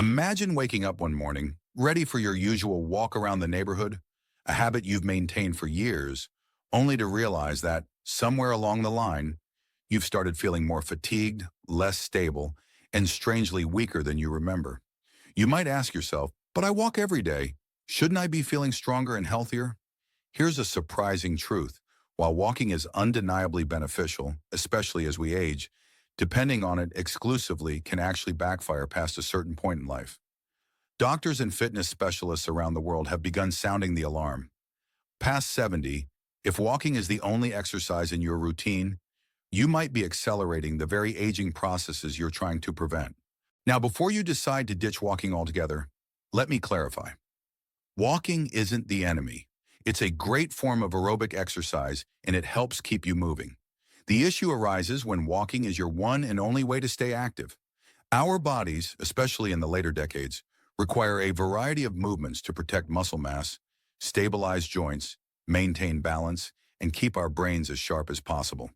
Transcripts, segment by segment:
Imagine waking up one morning, ready for your usual walk around the neighborhood, a habit you've maintained for years, only to realize that, somewhere along the line, you've started feeling more fatigued, less stable, and strangely weaker than you remember. You might ask yourself, but I walk every day. Shouldn't I be feeling stronger and healthier? Here's a surprising truth. While walking is undeniably beneficial, especially as we age, depending on it exclusively can actually backfire past a certain point in life. Doctors and fitness specialists around the world have begun sounding the alarm. Past 70, if walking is the only exercise in your routine, you might be accelerating the very aging processes you're trying to prevent. Now, before you decide to ditch walking altogether, let me clarify. Walking isn't the enemy. It's a great form of aerobic exercise, and it helps keep you moving. The issue arises when walking is your one and only way to stay active. Our bodies, especially in the later decades, require a variety of movements to protect muscle mass, stabilize joints, maintain balance, and keep our brains as sharp as possible.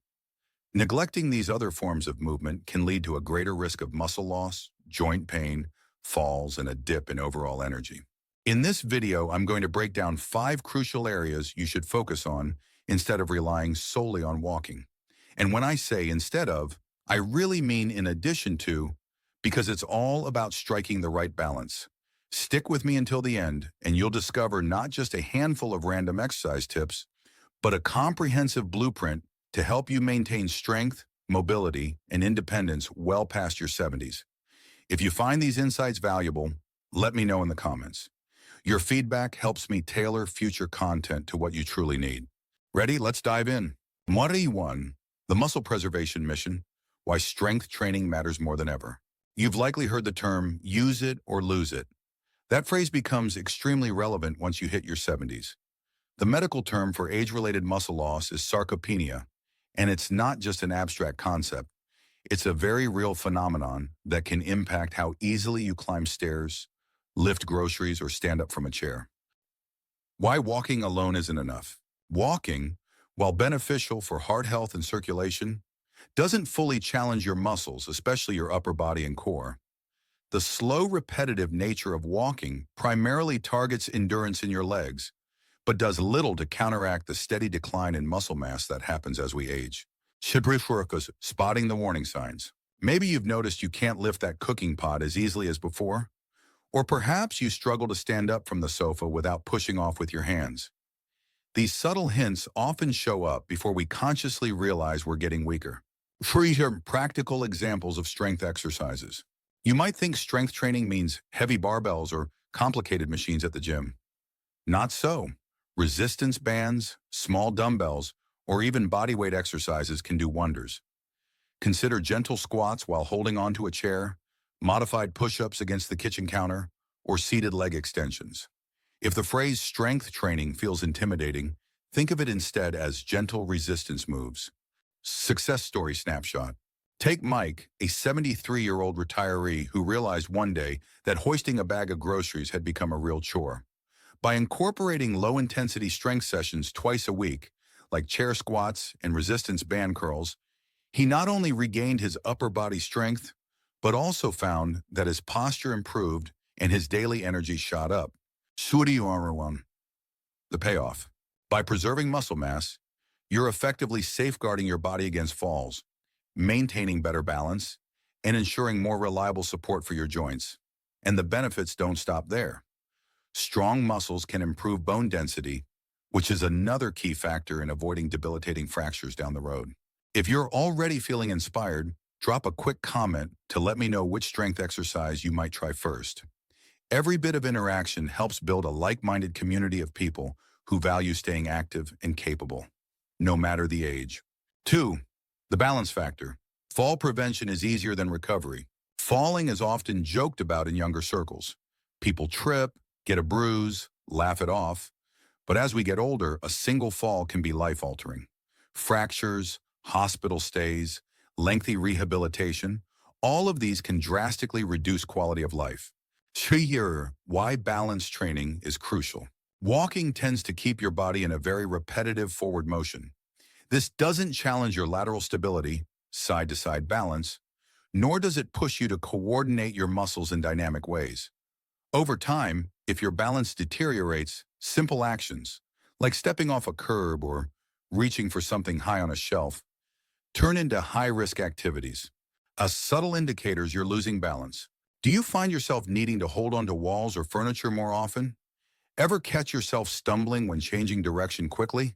Neglecting these other forms of movement can lead to a greater risk of muscle loss, joint pain, falls, and a dip in overall energy. In this video, I'm going to break down 5 crucial areas you should focus on instead of relying solely on walking. And when I say instead of, I really mean in addition to, because it's all about striking the right balance. Stick with me until the end, and you'll discover not just a handful of random exercise tips, but a comprehensive blueprint to help you maintain strength, mobility, and independence well past your 70s. If you find these insights valuable, let me know in the comments. Your feedback helps me tailor future content to what you truly need. Ready? Let's dive in. Mari 1, the Muscle Preservation Mission, Why Strength Training Matters More Than Ever. You've likely heard the term, use it or lose it. That phrase becomes extremely relevant once you hit your 70s. The medical term for age-related muscle loss is sarcopenia, and it's not just an abstract concept. It's a very real phenomenon that can impact how easily you climb stairs, lift groceries, or stand up from a chair. Why walking alone isn't enough. Walking, while beneficial for heart health and circulation, doesn't fully challenge your muscles, especially your upper body and core. The slow, repetitive nature of walking primarily targets endurance in your legs, but does little to counteract the steady decline in muscle mass that happens as we age. Shibrifuricus, spotting the warning signs. Maybe you've noticed you can't lift that cooking pot as easily as before, or perhaps you struggle to stand up from the sofa without pushing off with your hands. These subtle hints often show up before we consciously realize we're getting weaker. Here are practical examples of strength exercises. You might think strength training means heavy barbells or complicated machines at the gym. Not so. Resistance bands, small dumbbells, or even bodyweight exercises can do wonders. Consider gentle squats while holding onto a chair, modified push-ups against the kitchen counter, or seated leg extensions. If the phrase strength training feels intimidating, think of it instead as gentle resistance moves. Success story snapshot. Take Mike, a 73-year-old retiree who realized one day that hoisting a bag of groceries had become a real chore. By incorporating low-intensity strength sessions twice a week, like chair squats and resistance band curls, he not only regained his upper body strength, but also found that his posture improved and his daily energy shot up. The payoff. By preserving muscle mass, you're effectively safeguarding your body against falls, maintaining better balance, and ensuring more reliable support for your joints. And the benefits don't stop there. Strong muscles can improve bone density, which is another key factor in avoiding debilitating fractures down the road. If you're already feeling inspired, drop a quick comment to let me know which strength exercise you might try first. Every bit of interaction helps build a like-minded community of people who value staying active and capable, no matter the age. 2. The balance factor. Fall prevention is easier than recovery. Falling is often joked about in younger circles. People trip, get a bruise, laugh it off. But as we get older, a single fall can be life-altering. Fractures, hospital stays, lengthy rehabilitation, all of these can drastically reduce quality of life. Here, why balance training is crucial. Walking tends to keep your body in a very repetitive forward motion. This doesn't challenge your lateral stability, side-to-side balance, nor does it push you to coordinate your muscles in dynamic ways. Over time, if your balance deteriorates, simple actions, like stepping off a curb or reaching for something high on a shelf, turn into high-risk activities. A subtle indicators you're losing balance. Do you find yourself needing to hold onto walls or furniture more often? Ever catch yourself stumbling when changing direction quickly?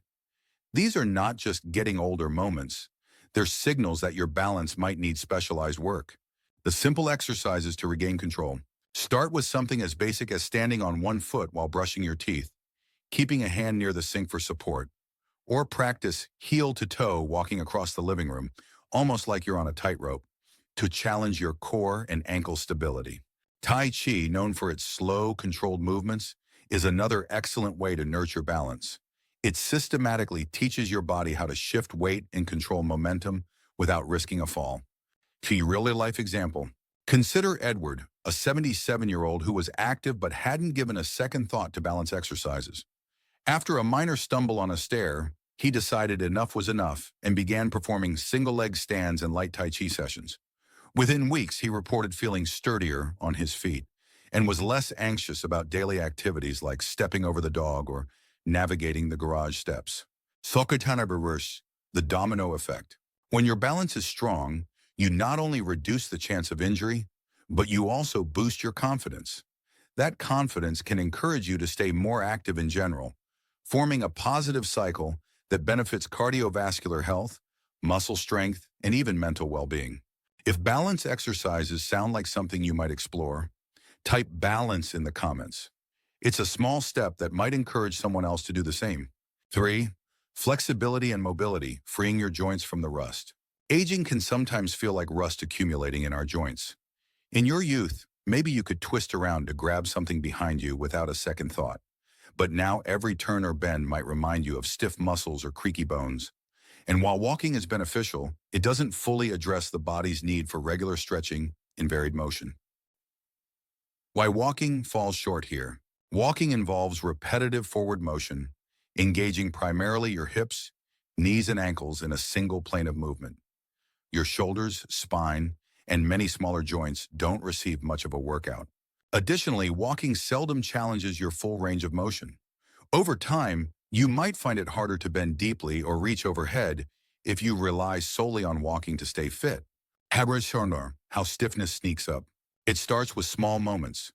These are not just getting older moments. They're signals that your balance might need specialized work. The simple exercises to regain control. Start with something as basic as standing on one foot while brushing your teeth, keeping a hand near the sink for support, or practice heel to toe walking across the living room, almost like you're on a tightrope, to challenge your core and ankle stability. Tai Chi, known for its slow, controlled movements, is another excellent way to nurture balance. It systematically teaches your body how to shift weight and control momentum without risking a fall. To real-life example, consider Edward, a 77-year-old who was active but hadn't given a second thought to balance exercises. After a minor stumble on a stair, he decided enough was enough and began performing single-leg stands and light Tai Chi sessions. Within weeks, he reported feeling sturdier on his feet and was less anxious about daily activities like stepping over the dog or navigating the garage steps. Sokatana reverse, the domino effect. When your balance is strong, you not only reduce the chance of injury, but you also boost your confidence. That confidence can encourage you to stay more active in general, forming a positive cycle that benefits cardiovascular health, muscle strength, and even mental well-being. If balance exercises sound like something you might explore, type balance in the comments. It's a small step that might encourage someone else to do the same. 3. Flexibility and mobility, freeing your joints from the rust. Aging can sometimes feel like rust accumulating in our joints. In your youth, maybe you could twist around to grab something behind you without a second thought. But now every turn or bend might remind you of stiff muscles or creaky bones. And while walking is beneficial, it doesn't fully address the body's need for regular stretching and varied motion. Why walking falls short here. Walking involves repetitive forward motion, engaging primarily your hips, knees, and ankles in a single plane of movement. Your shoulders, spine, and many smaller joints don't receive much of a workout. Additionally, walking seldom challenges your full range of motion. Over time, you might find it harder to bend deeply or reach overhead if you rely solely on walking to stay fit. How stiffness sneaks up. It starts with small moments.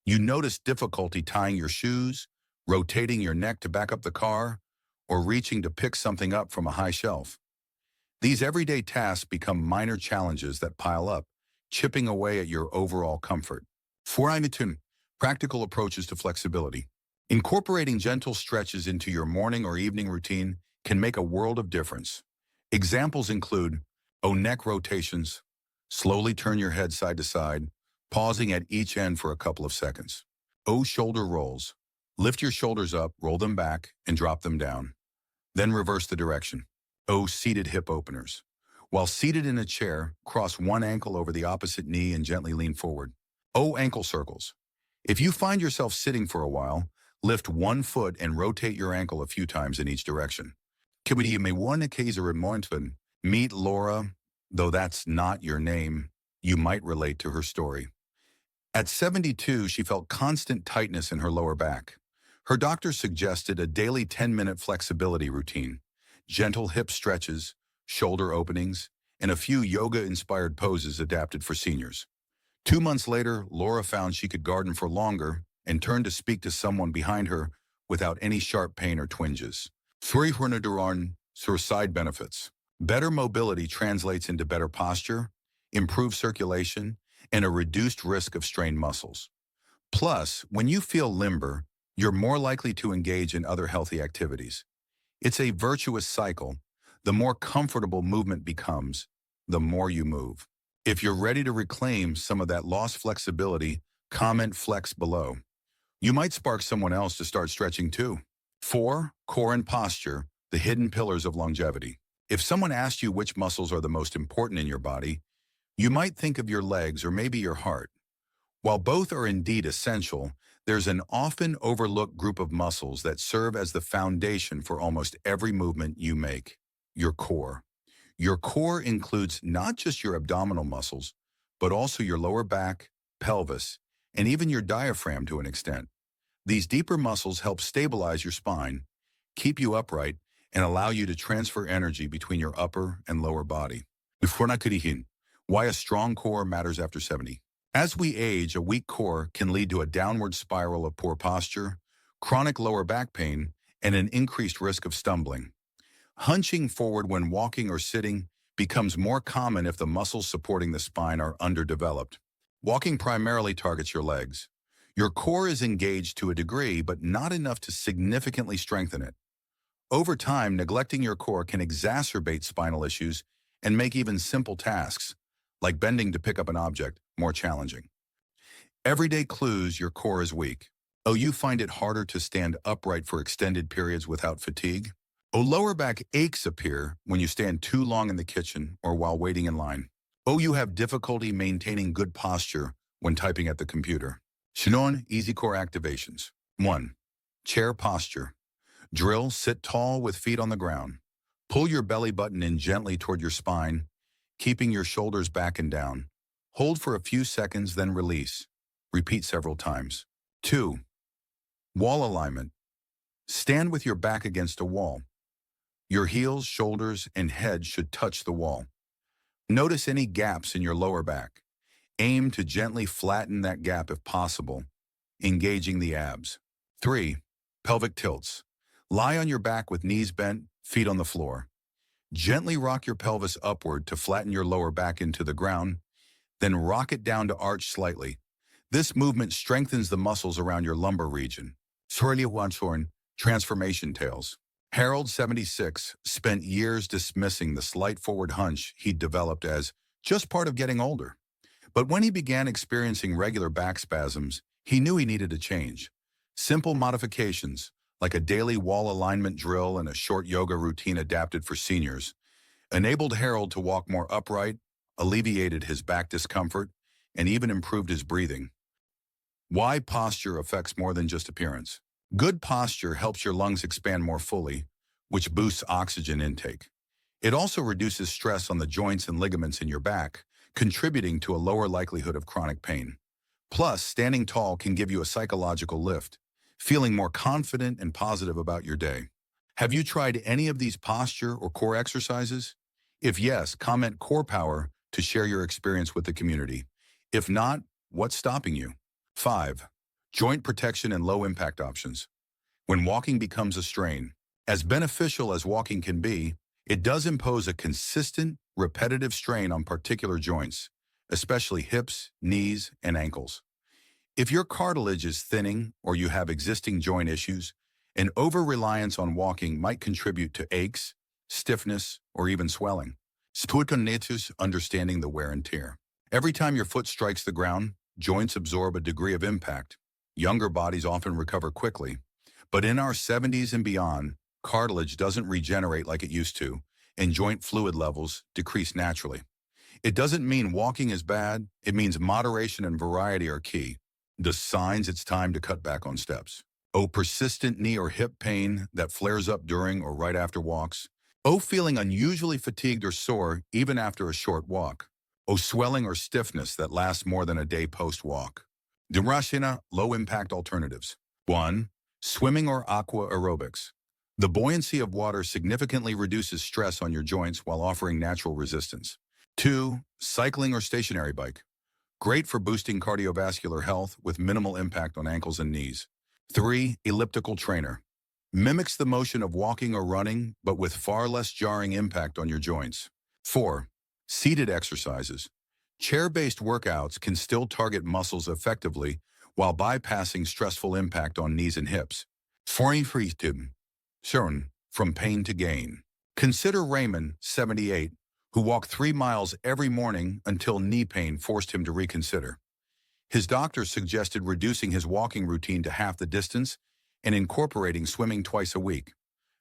You notice difficulty tying your shoes, rotating your neck to back up the car, or reaching to pick something up from a high shelf. These everyday tasks become minor challenges that pile up, chipping away at your overall comfort. 4. Practical approaches to flexibility. Incorporating gentle stretches into your morning or evening routine can make a world of difference. Examples include neck rotations, slowly turn your head side to side, pausing at each end for a couple of seconds. Shoulder rolls. Lift your shoulders up, roll them back, and drop them down. Then reverse the direction. Seated hip openers. While seated in a chair, cross one ankle over the opposite knee and gently lean forward. Ankle circles. If you find yourself sitting for a while, lift one foot and rotate your ankle a few times in each direction. Meet Laura, though that's not your name, you might relate to her story. At 72, she felt constant tightness in her lower back. Her doctor suggested a daily 10-minute flexibility routine, gentle hip stretches, shoulder openings, and a few yoga-inspired poses adapted for seniors. 2 months later, Laura found she could garden for longer and turned to speak to someone behind her without any sharp pain or twinges. 3. Side benefits. Better mobility translates into better posture, improved circulation, and a reduced risk of strained muscles. Plus, when you feel limber, you're more likely to engage in other healthy activities. It's a virtuous cycle. The more comfortable movement becomes, the more you move. If you're ready to reclaim some of that lost flexibility, comment flex below. You might spark someone else to start stretching too. 4. Core and posture, the hidden pillars of longevity. If someone asked you which muscles are the most important in your body, you might think of your legs or maybe your heart. While both are indeed essential, there's an often overlooked group of muscles that serve as the foundation for almost every movement you make: your core. Your core includes not just your abdominal muscles, but also your lower back, pelvis, and even your diaphragm to an extent. These deeper muscles help stabilize your spine, keep you upright, and allow you to transfer energy between your upper and lower body. Why a strong core matters after 70. As we age, a weak core can lead to a downward spiral of poor posture, chronic lower back pain, and an increased risk of stumbling. Hunching forward when walking or sitting becomes more common if the muscles supporting the spine are underdeveloped. Walking primarily targets your legs. Your core is engaged to a degree, but not enough to significantly strengthen it. Over time, neglecting your core can exacerbate spinal issues and make even simple tasks, like bending to pick up an object, more challenging. Everyday clues your core is weak. Oh, you find it harder to stand upright for extended periods without fatigue? Oh, lower back aches appear when you stand too long in the kitchen or while waiting in line. Oh, you have difficulty maintaining good posture when typing at the computer. Shinon Easy Core Activations. 1. Chair posture. Drill, sit tall with feet on the ground. Pull your belly button in gently toward your spine, keeping your shoulders back and down. Hold for a few seconds, then release. Repeat several times. 2. Wall alignment. Stand with your back against a wall. Your heels, shoulders, and head should touch the wall. Notice any gaps in your lower back. Aim to gently flatten that gap if possible, engaging the abs. 3. Pelvic tilts. Lie on your back with knees bent, feet on the floor. Gently rock your pelvis upward to flatten your lower back into the ground, then rock it down to arch slightly. This movement strengthens the muscles around your lumbar region. Transformation Tales. Harold, 76, spent years dismissing the slight forward hunch he'd developed as just part of getting older. But when he began experiencing regular back spasms, he knew he needed a change. Simple modifications, like a daily wall alignment drill and a short yoga routine adapted for seniors, enabled Harold to walk more upright, alleviated his back discomfort, and even improved his breathing. Why posture affects more than just appearance. Good posture helps your lungs expand more fully, which boosts oxygen intake. It also reduces stress on the joints and ligaments in your back, contributing to a lower likelihood of chronic pain. Plus, standing tall can give you a psychological lift, feeling more confident and positive about your day. Have you tried any of these posture or core exercises? If yes, comment core power to share your experience with the community. If not, what's stopping you? 5. Joint protection and low impact options. When walking becomes a strain, as beneficial as walking can be, it does impose a consistent, repetitive strain on particular joints, especially hips, knees, and ankles. If your cartilage is thinning or you have existing joint issues, an over-reliance on walking might contribute to aches, stiffness, or even swelling. Spuitonitis, understanding the wear and tear. Every time your foot strikes the ground, joints absorb a degree of impact. Younger bodies often recover quickly, but in our 70s and beyond, cartilage doesn't regenerate like it used to, and joint fluid levels decrease naturally. It doesn't mean walking is bad, it means moderation and variety are key. The signs it's time to cut back on steps. Oh, persistent knee or hip pain that flares up during or right after walks. Oh, feeling unusually fatigued or sore even after a short walk. Oh, swelling or stiffness that lasts more than a day post-walk. Durashina, low-impact alternatives. 1. Swimming or aqua aerobics. The buoyancy of water significantly reduces stress on your joints while offering natural resistance. 2. Cycling or stationary bike. Great for boosting cardiovascular health with minimal impact on ankles and knees. 3. Elliptical trainer. Mimics the motion of walking or running, but with far less jarring impact on your joints. 4. Seated exercises. Chair-based workouts can still target muscles effectively while bypassing stressful impact on knees and hips. 4. From pain to gain. Consider Raymond, 78, who walked 3 miles every morning until knee pain forced him to reconsider. His doctor suggested reducing his walking routine to half the distance and incorporating swimming twice a week.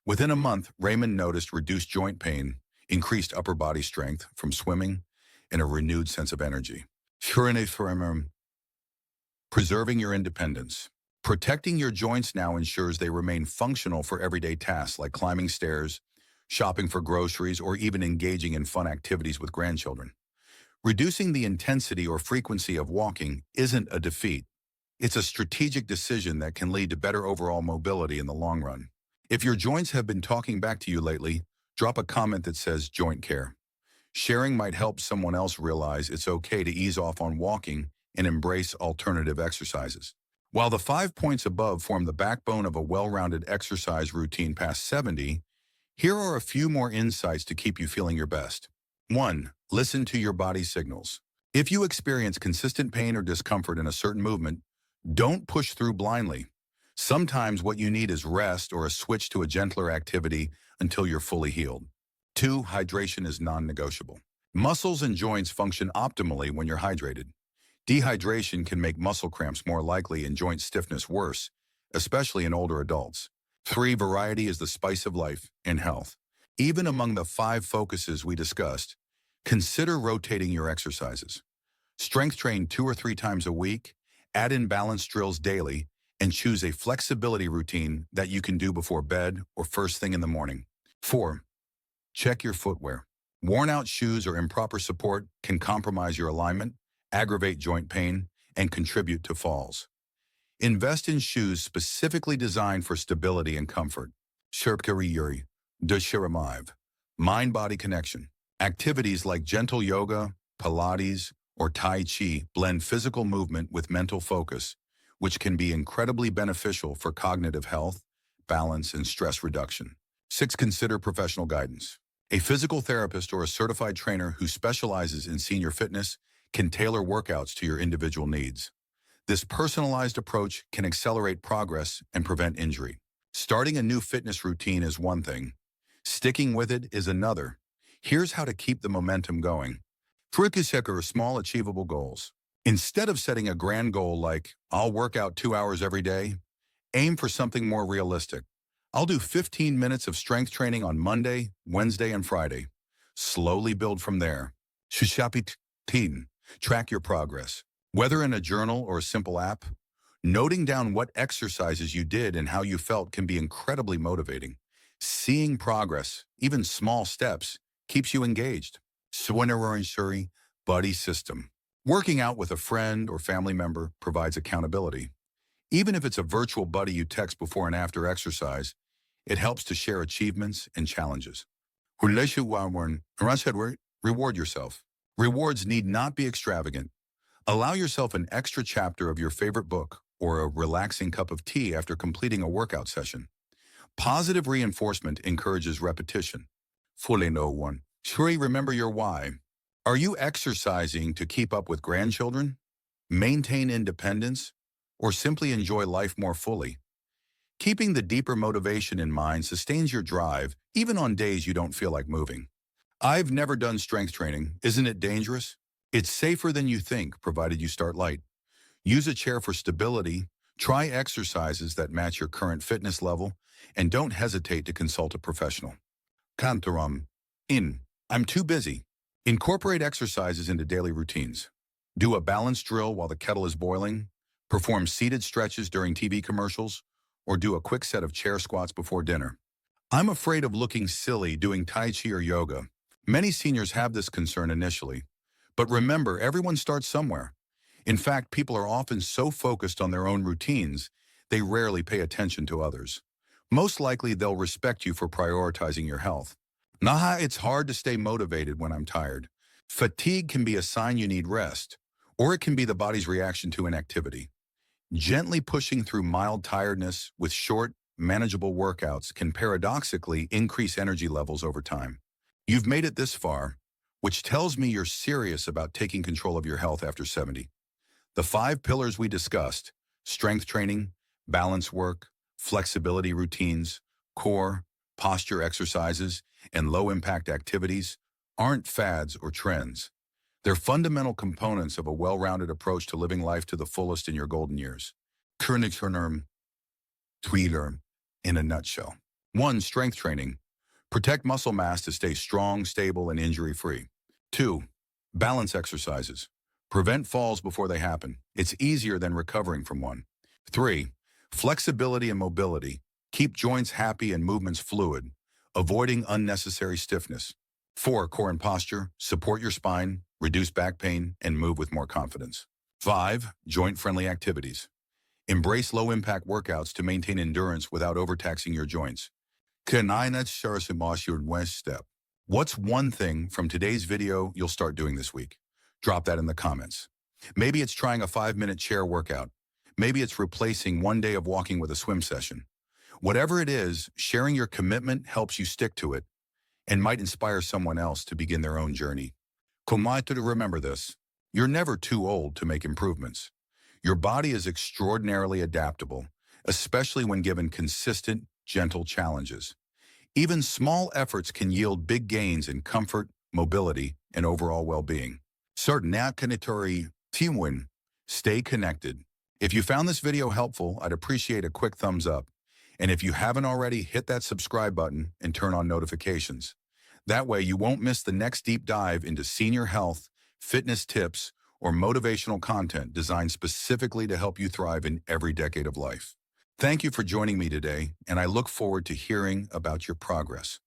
Within a month, Raymond noticed reduced joint pain, increased upper body strength from swimming, and a renewed sense of energy. Preserving your independence. Protecting your joints now ensures they remain functional for everyday tasks like climbing stairs, shopping for groceries, or even engaging in fun activities with grandchildren. Reducing the intensity or frequency of walking isn't a defeat. It's a strategic decision that can lead to better overall mobility in the long run. If your joints have been talking back to you lately, drop a comment that says joint care. Sharing might help someone else realize it's okay to ease off on walking and embrace alternative exercises. While the 5 points above form the backbone of a well-rounded exercise routine past 70, here are a few more insights to keep you feeling your best. 1. Listen to your body's signals. If you experience consistent pain or discomfort in a certain movement, don't push through blindly. Sometimes what you need is rest or a switch to a gentler activity until you're fully healed. 2. Hydration is non-negotiable. Muscles and joints function optimally when you're hydrated. Dehydration can make muscle cramps more likely and joint stiffness worse, especially in older adults. 3. Variety is the spice of life and health. Even among the 5 focuses we discussed, consider rotating your exercises. Strength train 2 or 3 times a week, add in balance drills daily, and choose a flexibility routine that you can do before bed or first thing in the morning. 4. Check your footwear. Worn-out shoes or improper support can compromise your alignment, aggravate joint pain, and contribute to falls. Invest in shoes specifically designed for stability and comfort. Shirpkari Yuri, Dushiramive, mind-body connection. Activities like gentle yoga, Pilates, or Tai Chi blend physical movement with mental focus, which can be incredibly beneficial for cognitive health, balance, and stress reduction. 6. Consider professional guidance. A physical therapist or a certified trainer who specializes in senior fitness can tailor workouts to your individual needs. This personalized approach can accelerate progress and prevent injury. Starting a new fitness routine is one thing. Sticking with it is another. Here's how to keep the momentum going. Frikisek small achievable goals. Instead of setting a grand goal like, I'll work out 2 hours every day, aim for something more realistic. I'll do 15 minutes of strength training on Monday, Wednesday, and Friday. Slowly build from there. Shishapit-teen. Track your progress. Whether in a journal or a simple app, noting down what exercises you did and how you felt can be incredibly motivating. Seeing progress, even small steps, keeps you engaged. Suri buddy system. Working out with a friend or family member provides accountability. Even if it's a virtual buddy you text before and after exercise, it helps to share achievements and challenges. Reward yourself. Rewards need not be extravagant. Allow yourself an extra chapter of your favorite book or a relaxing cup of tea after completing a workout session. Positive reinforcement encourages repetition. Fully no one. Shuri, remember your why. Are you exercising to keep up with grandchildren, maintain independence, or simply enjoy life more fully? Keeping the deeper motivation in mind sustains your drive, even on days you don't feel like moving. I've never done strength training. Isn't it dangerous? It's safer than you think, provided you start light. Use a chair for stability, try exercises that match your current fitness level, and don't hesitate to consult a professional. Kantaram. I'm too busy. Incorporate exercises into daily routines. Do a balance drill while the kettle is boiling, perform seated stretches during TV commercials, or do a quick set of chair squats before dinner. I'm afraid of looking silly doing Tai Chi or yoga. Many seniors have this concern initially. But remember, everyone starts somewhere. In fact, people are often so focused on their own routines, they rarely pay attention to others. Most likely, they'll respect you for prioritizing your health. Naha, it's hard to stay motivated when I'm tired. Fatigue can be a sign you need rest, or it can be the body's reaction to inactivity. Gently pushing through mild tiredness with short, manageable workouts can paradoxically increase energy levels over time. You've made it this far, which tells me you're serious about taking control of your health after 70. The 5 pillars we discussed, strength training, balance work, flexibility routines, core, posture exercises, and low-impact activities, aren't fads or trends. They're fundamental components of a well-rounded approach to living life to the fullest in your golden years. Königshernerm, Tweeler, in a nutshell. 1. Strength training. Protect muscle mass to stay strong, stable, and injury-free. 2. Balance exercises. Prevent falls before they happen. It's easier than recovering from one. 3. Flexibility and mobility. Keep joints happy and movements fluid, avoiding unnecessary stiffness. 4. Core and posture. Support your spine, reduce back pain, and move with more confidence. 5. Joint-friendly activities. Embrace low-impact workouts to maintain endurance without overtaxing your joints. Step. What's one thing from today's video you'll start doing this week? Drop that in the comments. Maybe it's trying a 5-minute chair workout. Maybe it's replacing one day of walking with a swim session. Whatever it is, sharing your commitment helps you stick to it and might inspire someone else to begin their own journey. Remember this. You're never too old to make improvements. Your body is extraordinarily adaptable, especially when given consistent, gentle challenges. Even small efforts can yield big gains in comfort, mobility, and overall well-being. Stay connected. If you found this video helpful, I'd appreciate a quick thumbs up. And if you haven't already, hit that subscribe button and turn on notifications. That way you won't miss the next deep dive into senior health, fitness tips, or motivational content designed specifically to help you thrive in every decade of life. Thank you for joining me today, and I look forward to hearing about your progress.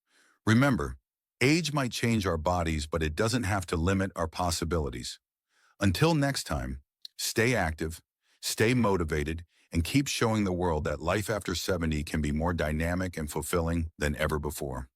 Remember, age might change our bodies, but it doesn't have to limit our possibilities. Until next time, stay active, stay motivated, and keep showing the world that life after 70 can be more dynamic and fulfilling than ever before.